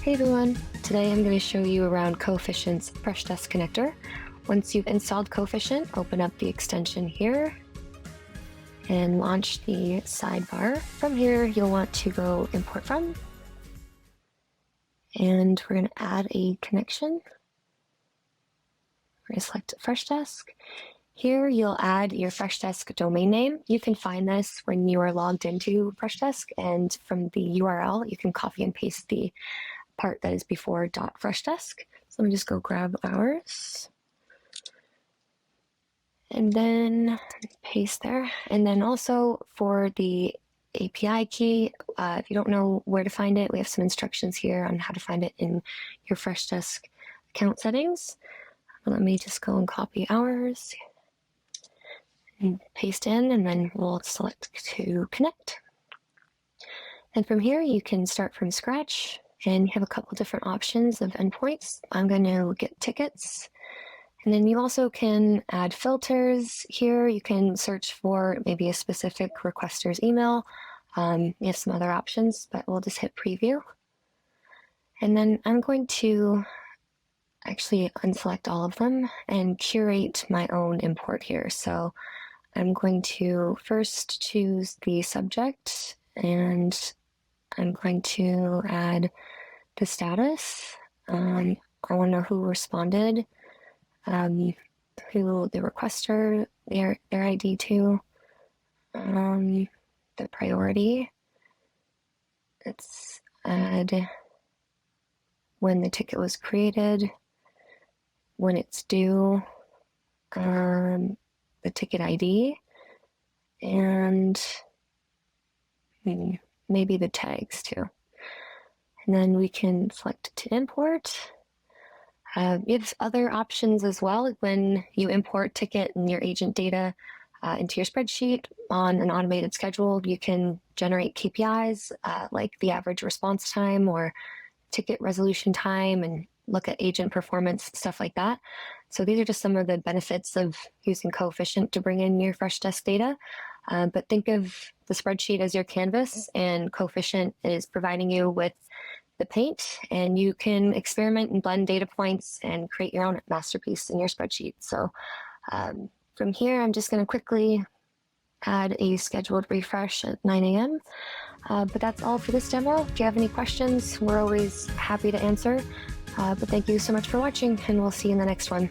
Hey everyone! Today I'm going to show you around Coefficient's Freshdesk connector. Once you've installed Coefficient, open up the extension here and launch the sidebar. From here, you'll want to go Import From, and we're going to add a connection. We're going to select Freshdesk. Here you'll add your Freshdesk domain name. You can find this when you are logged into Freshdesk, and from the URL you can copy and paste the part that is before .freshdesk. So let me just go grab ours and then paste there. And then also for the API key, if you don't know where to find it, we have some instructions here on how to find it in your Freshdesk account settings. Let me just go and copy ours and paste in, and then we'll select to connect. And from here you can start from scratch, and you have a couple different options of endpoints. I'm going to get tickets, and then you also can add filters here. You can search for maybe a specific requester's email. You have some other options, but we'll just hit preview. And then I'm going to actually unselect all of them and curate my own import here. So I'm going to first choose the subject, and I'm going to add the status. I want to know who responded, who the requester, their ID to, the priority. Let's add when the ticket was created, when it's due, the ticket ID, and maybe the tags too. And then we can select to import. You have other options as well when you import ticket and your agent data into your spreadsheet on an automated schedule. You can generate KPIs like the average response time or ticket resolution time, and look at agent performance, stuff like that. So these are just some of the benefits of using Coefficient to bring in your Freshdesk data. But think of the spreadsheet as your canvas, and Coefficient is providing you with the paint, and you can experiment and blend data points and create your own masterpiece in your spreadsheet. So from here, I'm just going to quickly add a scheduled refresh at 9 a.m. But that's all for this demo. If you have any questions, we're always happy to answer. But thank you so much for watching, and we'll see you in the next one.